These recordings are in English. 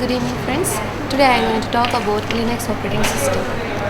Good evening friends. Today I am going to talk about Linux operating system.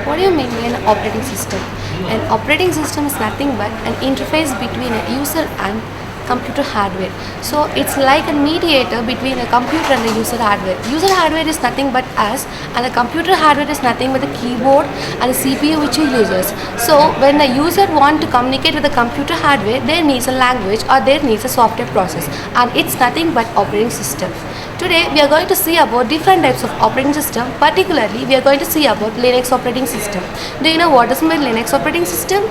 What do you mean by an operating system? An operating system is nothing but an interface between a user and computer hardware. So it's like a mediator between a computer and the user hardware. User hardware is nothing but us, and the computer hardware is nothing but the keyboard and the CPU which he uses. So when the user want to communicate with the computer hardware, there needs a language or there needs a software process, and it's nothing but operating system. Today we are going to see about different types of operating system. Particularly we are going to see about Linux operating system. Do you know what is my Linux operating system?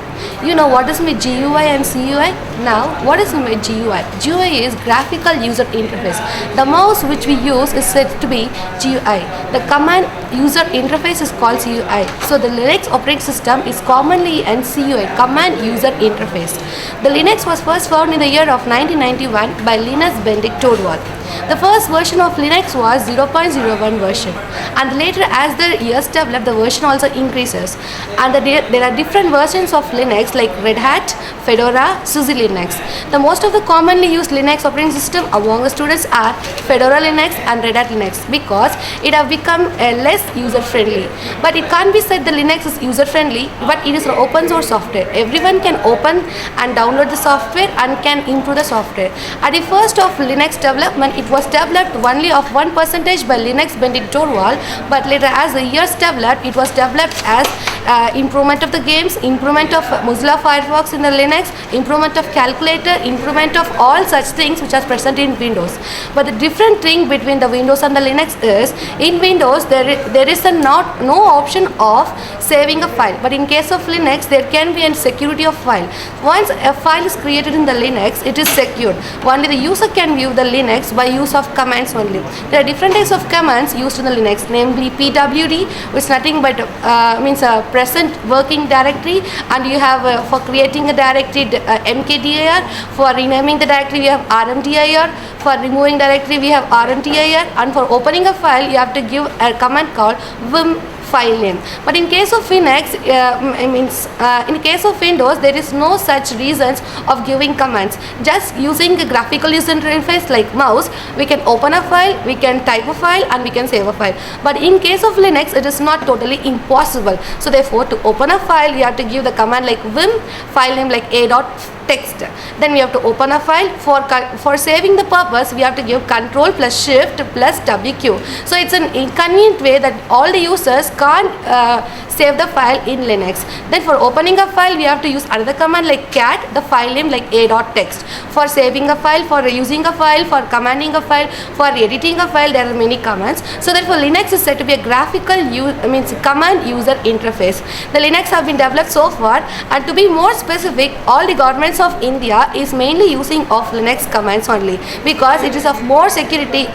You know what is my GUI and CUI? Now what is my GUI? GUI is graphical user interface. The mouse which we use is said to be GUI. The command user interface is called CUI. So the Linux operating system is commonly an CUI, command user interface. The Linux was first found in the year of 1991 by Linus Benedict Torvald. The first version of Linux was 0.01 version, and later as the years develop, the version also increases, and there are different versions of Linux like Red Hat, Fedora, SUSE Linux. The most of the commonly used Linux operating system among the students are Fedora Linux and Red Hat Linux, because it have become less user friendly. But it can't be said the Linux is user friendly, but it is open source software. Everyone can open and download the software and can improve the software. At the first of Linux development, it was developed only of 1% by Linus Benedict Torvald, but later as the years developed, it was developed as improvement of the games, improvement of Mozilla Firefox in the Linux, improvement of calculator, improvement of all such things which are present in Windows. But the different thing between the Windows and the Linux is, in Windows there is no option of saving a file, but in case of Linux there can be a security of file. Once a file is created in the Linux, it is secured. Only the user can view the Linux by use of commands only. There are different types of commands used in the Linux, namely pwd, which is nothing but means a present working directory, and you have for creating a directory mkdir, for renaming the directory we have rmdir, for removing directory we have rmdir, and for opening a file you have to give a command called vim file name. But in case of Linux, in case of Windows, there is no such reasons of giving commands. Just using a graphical user interface like mouse, we can open a file, we can type a file, and we can save a file. But in case of Linux, it is not totally impossible. So therefore, to open a file, you have to give the command like vim file name like a.text. Then we have to open a file. For saving the purpose, we have to give control plus shift plus wq. So it's an inconvenient way that all the users can't save the file in Linux. Then for opening a file, we have to use another command like cat, the file name like a.text. For saving a file, for using a file, for commanding a file, for editing a file, there are many commands. So therefore Linux is said to be a graphical command user interface. The Linux have been developed so far, and to be more specific, all the governments of India is mainly using of Linux commands only, because it is of more security.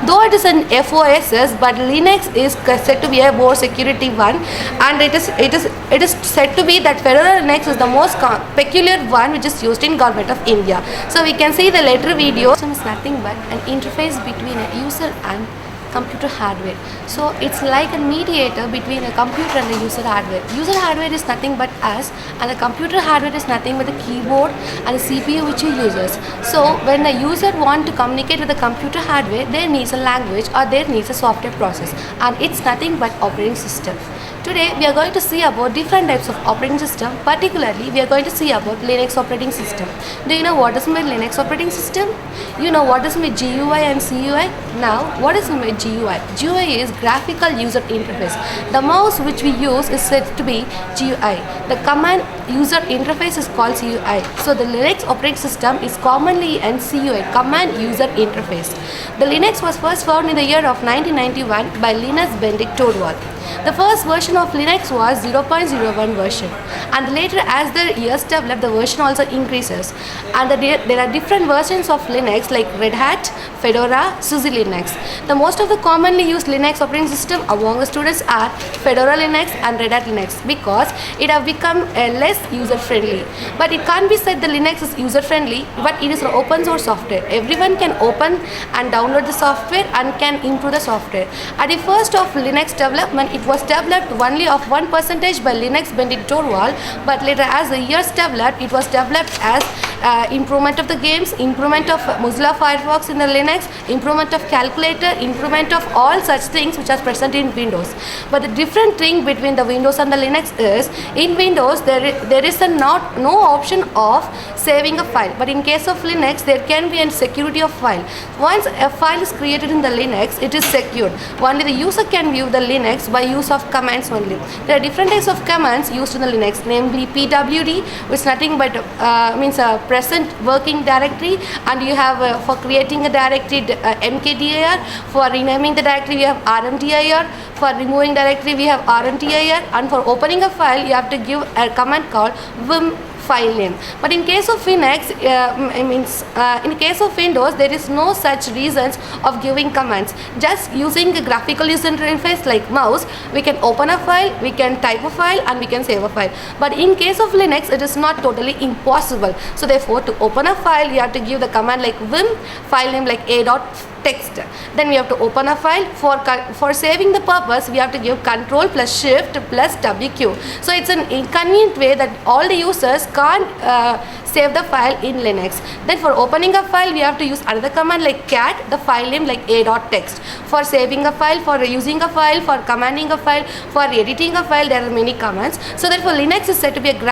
Though it is an FOSS, but Linux is said to be a more security one, and it is said to be that Fedora Linux is the most peculiar one which is used in government of India. So we can see the later video. System is nothing but an interface between a user and computer hardware. So it's like a mediator between a computer and the user hardware. User hardware is nothing but us, and the computer hardware is nothing but the keyboard and the CPU which he uses. So when the user want to communicate with the computer hardware, there needs a language or there needs a software process, and it's nothing but operating system. Today we are going to see about different types of operating system. Particularly we are going to see about Linux operating system. Do you know what is my Linux operating system? You know what is my GUI and CUI? Now what is my GUI? GUI is graphical user interface. The mouse which we use is said to be GUI. The command user interface is called CUI. So the Linux operating system is commonly an CUI, command user interface. The Linux was first found in the year of 1991 by Linus Benedict Torvald. The first version of Linux was 0.01 version, and later as the years develop, the version also increases, and there are different versions of Linux like Red Hat, Fedora, SUSE Linux. The most of the commonly used Linux operating system among the students are Fedora Linux and Red Hat Linux, because it have become less user friendly. But it can't be said the Linux is user friendly, but it is open source software. Everyone can open and download the software and can improve the software. At the first of Linux development, it was developed only of 1% by Linux Benedict Torvald, but later as the years developed, it was developed as improvement of the games, improvement of Mozilla Firefox in the Linux, improvement of calculator, improvement of all such things which are present in Windows. But the different thing between the Windows and the Linux is, in Windows there is no option of saving a file, but in case of Linux there can be a security of file. Once a file is created in the Linux, it is secured. Only the user can view the Linux by use of commands only. There are different types of commands used in the Linux, namely pwd, which is nothing but means a present working directory, and you have for creating a directory mkdir, for renaming the directory we have rmdir, for removing directory we have rmdir, and for opening a file you have to give a command called vim file name. But in case of Linux, in case of Windows, there is no such reasons of giving commands. Just using a graphical user interface like mouse, we can open a file, we can type a file, and we can save a file. But in case of Linux, it is not totally impossible. So therefore, to open a file, you have to give the command like vim file name like a.text. Then we have to open a file. For saving the purpose, we have to give control plus shift plus wq. So it's an inconvenient way that all the users can't save the file in Linux. Then for opening a file, we have to use another command like cat, the file name like a.text. For saving a file, for using a file, for commanding a file, for editing a file, there are many commands. So therefore Linux is said to be a